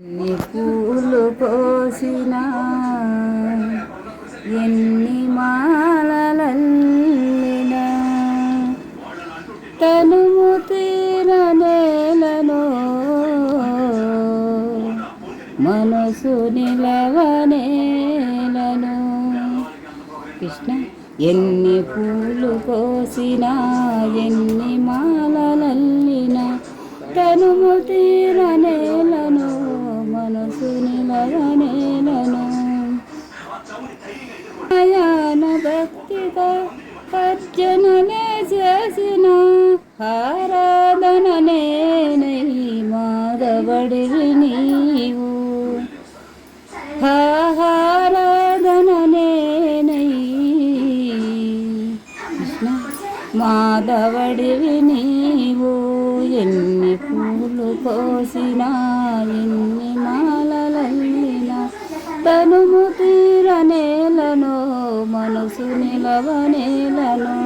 ఎన్ని పూలు పోసినా ఎన్ని మాలలల్లినా తనుము తీర నేలను మనసు నిలవనేలను. కృష్ణ ఎన్ని పూలు కోసినా ఎన్ని మాలలల్లినా తనుము తీర నేలను మనసు నిలవనేలను. అయాన భక్తితో అర్చనలే చేసిన ఆరాధన నేనై మాధవడివి నీవు. ఆరాధన నేనై కృష్ణ మాధవడివి నీవు. ఎన్ని పూలు కోసినా ఎన్ని మాలలల్లినా తనుము తీర నేలను మనసు నిలవనేలను.